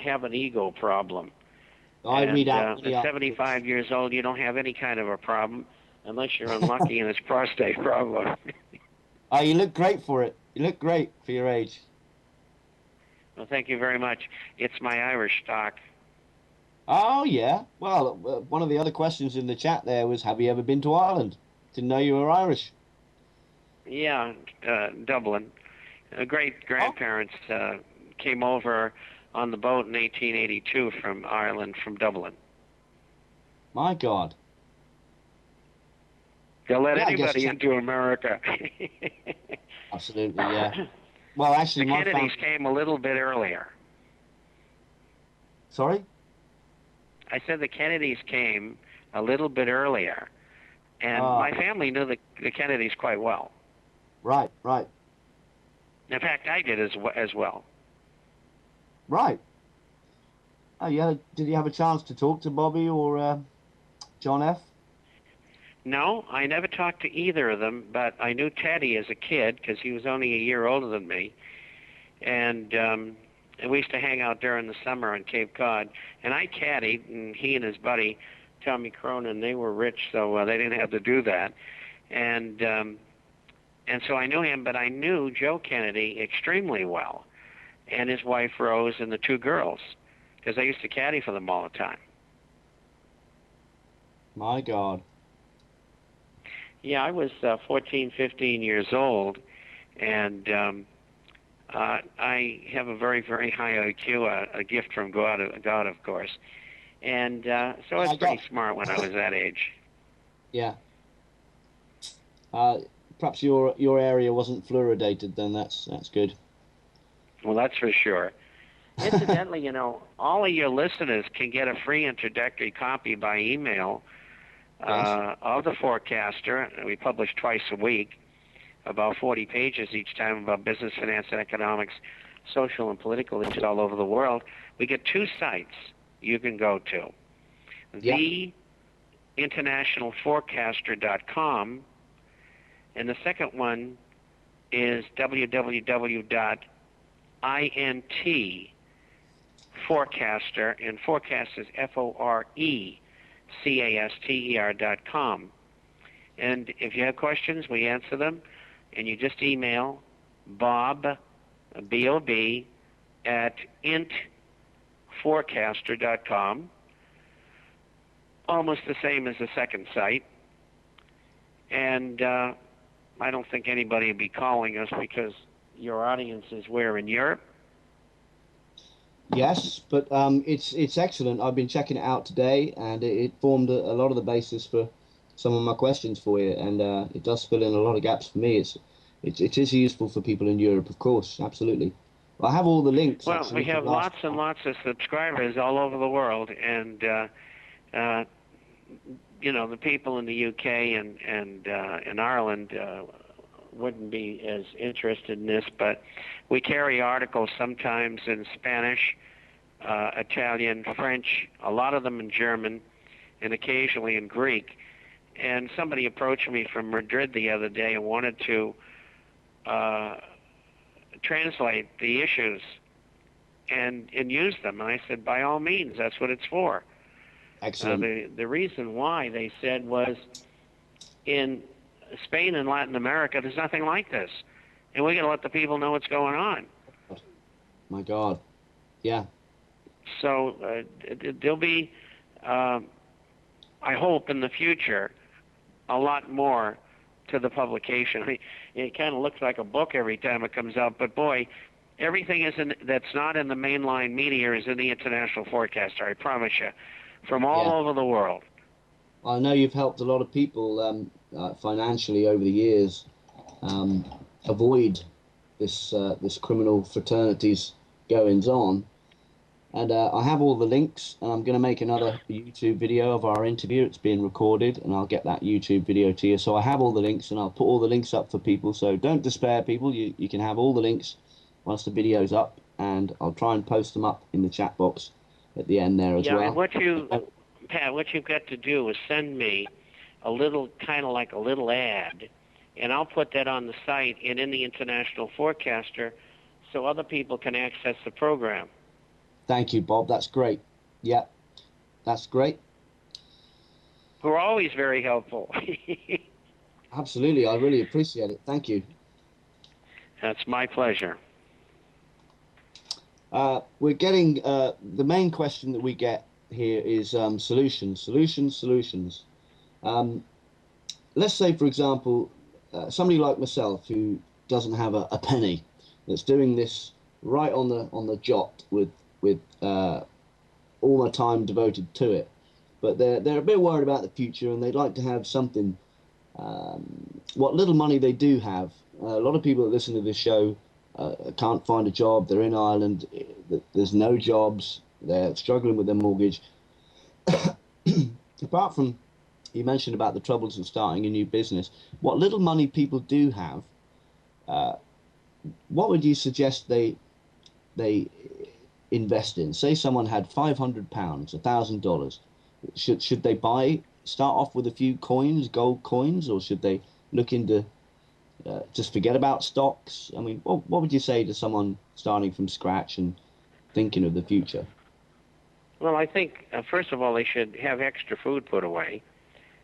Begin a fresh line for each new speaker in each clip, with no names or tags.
have an ego problem.
I read out
at 75 years old, you don't have any kind of a problem, unless you're unlucky and it's prostate problem.
Oh, you look great for it. You look great for your age.
Well, thank you very much. It's my Irish stock.
Oh, yeah. Well, one of the other questions in the chat there was, have you ever been to Ireland? Didn't know you were Irish.
Yeah, Dublin. Great-grandparents came over on the boat in 1882 from Ireland, from Dublin.
My God.
They'll let anybody into America.
Absolutely, yeah. Well, actually,
the Kennedys came a little bit earlier.
Sorry?
I said the Kennedys came a little bit earlier, and my family knew the Kennedys quite well.
Right, right.
In fact, I did as well.
Right. Oh, yeah. Did you have a chance to talk to Bobby or John F.?
No, I never talked to either of them, but I knew Teddy as a kid because he was only a year older than me. And we used to hang out during the summer on Cape Cod. And I caddied, and he and his buddy, Tommy Cronin, they were rich, so they didn't have to do that. And so I knew him, but I knew Joe Kennedy extremely well, and his wife Rose and the two girls, because I used to caddy for them all the time.
My God.
Yeah, I was 14, 15 years old, and I have a very, very high IQ, a gift from God, of course. And so I was pretty smart when I was that age.
Yeah. Perhaps your area wasn't fluoridated then. That's good.
Well, that's for sure. Incidentally, you know, all of your listeners can get a free introductory copy by email of The Forecaster. We publish twice a week, about 40 pages each time about business, finance, and economics, social and political issues all over the world. We get two sites you can go to. theinternationalforecaster.com, and the second one is www.intforecaster, and forecast is FORECASTER.com. And if you have questions, we answer them, and you just email Bob, B-O-B, at intforecaster.com. Almost the same as the second site. And I don't think anybody will be calling us because your audience is where, in Europe?
Yes, but it's excellent. I've been checking it out today, and it formed a lot of the basis for some of my questions for you, and it does fill in a lot of gaps for me. It is useful for people in Europe, of course, absolutely. I have all the links.
Well, we have lots and lots of subscribers all over the world, and you know, the people in the UK and in Ireland wouldn't be as interested in this, but we carry articles sometimes in Spanish, Italian, French, a lot of them in German, and occasionally in Greek. And somebody approached me from Madrid the other day and wanted to translate the issues and use them. And I said, by all means, that's what it's for.
Excellent.
The reason why, they said, was in Spain and Latin America, there's nothing like this. And we're going to let the people know what's going on.
My God. Yeah.
So there'll be, I hope, in the future, a lot more to the publication. I mean, it kind of looks like a book every time it comes out, but boy, everything that's not in the mainline media is in the International Forecaster, I promise you, from all over the world.
I know you've helped a lot of people financially over the years avoid this criminal fraternity's goings on, and I have all the links, and I'm going to make another YouTube video of our interview. It's being recorded, and I'll get that YouTube video to you. So I have all the links, and I'll put all the links up for people. So don't despair, people. You can have all the links once the video's up, and I'll try and post them up in the chat box at the end there as well.
And Pat, what you've got to do is send me a little, kind of like a little ad, and I'll put that on the site and in the International Forecaster so other people can access the program.
Thank you, Bob. That's great. Yeah, that's great.
We're always very helpful.
Absolutely. I really appreciate it. Thank you.
That's my pleasure.
We're getting, the main question that we get here is solutions. Let's say, for example, somebody like myself who doesn't have a penny, that's doing this right on the jot with all my time devoted to it, but they're a bit worried about the future and they'd like to have something. What little money they do have, a lot of people that listen to this show can't find a job. They're in Ireland. There's no jobs. They're struggling with their mortgage. Apart from, you mentioned about the troubles of starting a new business, what little money people do have, what would you suggest they invest in? Say someone had £500, $1,000. Should they start off with a few coins, gold coins, or should they look into just forget about stocks? I mean, what would you say to someone starting from scratch and thinking of the future?
Well, I think, first of all, they should have extra food put away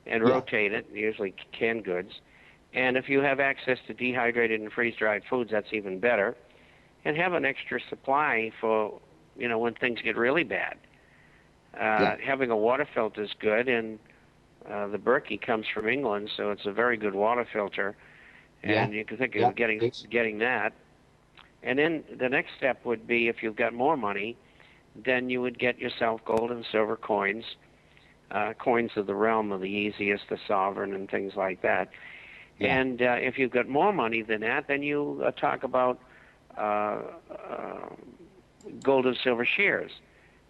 and rotate it, usually canned goods. And if you have access to dehydrated and freeze-dried foods, that's even better. And have an extra supply for, when things get really bad. Having a water filter is good, and the Berkey comes from England, so it's a very good water filter. And you can think of getting that. And then the next step would be, if you've got more money, then you would get yourself gold and silver coins, coins of the realm of the easiest, the sovereign, and things like that. Yeah. And if you've got more money than that, then you talk about gold and silver shares,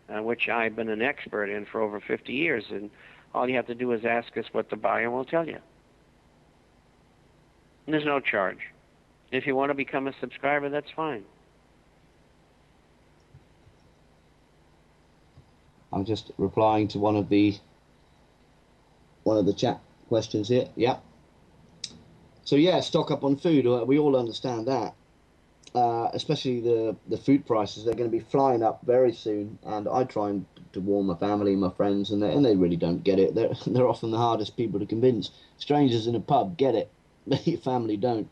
which I've been an expert in for over 50 years. And all you have to do is ask us what to buy, and we'll tell you. And there's no charge. If you want to become a subscriber, that's fine.
I'm just replying to one of the chat questions here. Yeah. So yeah, stock up on food. We all understand that. Especially the food prices, they're going to be flying up very soon. And I try to warn my family and my friends, and they really don't get it. They're often the hardest people to convince. Strangers in a pub get it, but your family don't.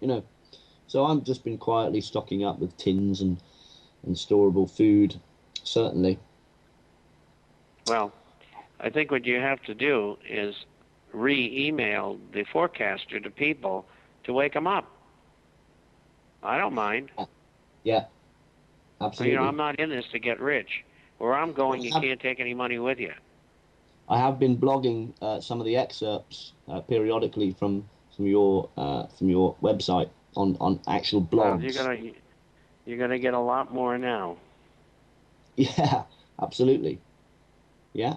So I've just been quietly stocking up with tins and storable food, certainly.
Well, I think what you have to do is re-email the forecaster to people to wake them up. I don't mind.
Yeah, absolutely.
I'm not in this to get rich. Where I'm going, you can't take any money with you.
I have been blogging some of the excerpts periodically from your website on actual blogs.
Well, you're gonna get a lot more now.
Yeah, absolutely. Yeah.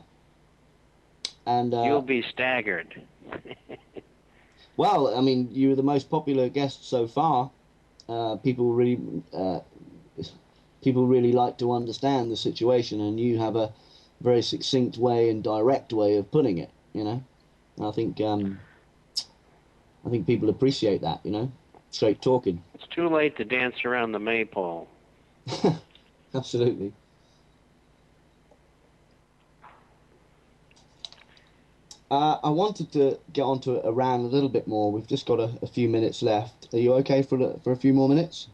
And
you'll be staggered.
Well, I mean, you were the most popular guest so far. People really like to understand the situation, and you have a very succinct way and direct way of putting it. And I think people appreciate that. Straight talking.
It's too late to dance around the maypole.
Absolutely. I wanted to get onto Iran a little bit more. We've just got a few minutes left. Are you okay for a few more minutes?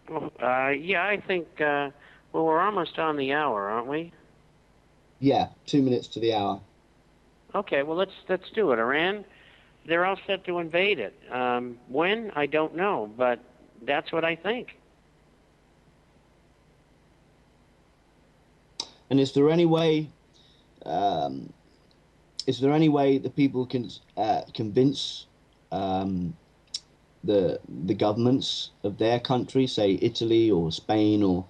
Well, yeah, I think. Well, we're almost on the hour, aren't we?
Yeah, 2 minutes to the hour.
Okay, well let's do it. Iran, they're all set to invade it. When, I don't know, but that's what I think.
And is there any way? Is there any way that people can convince the governments of their country, say Italy or Spain or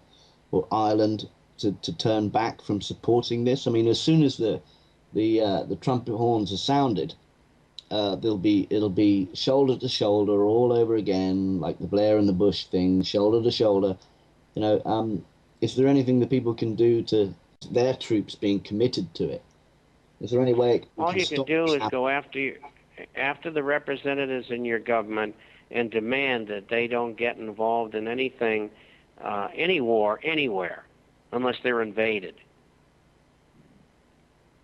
Ireland, to turn back from supporting this? I mean, as soon as the trumpet horns are sounded, it'll be shoulder to shoulder all over again, like the Blair and the Bush thing, shoulder to shoulder. Is there anything that people can do to their troops being committed to it? Is there any way?
All you can do is go after the representatives in your government and demand that they don't get involved in anything, any war, anywhere. unless they're invaded.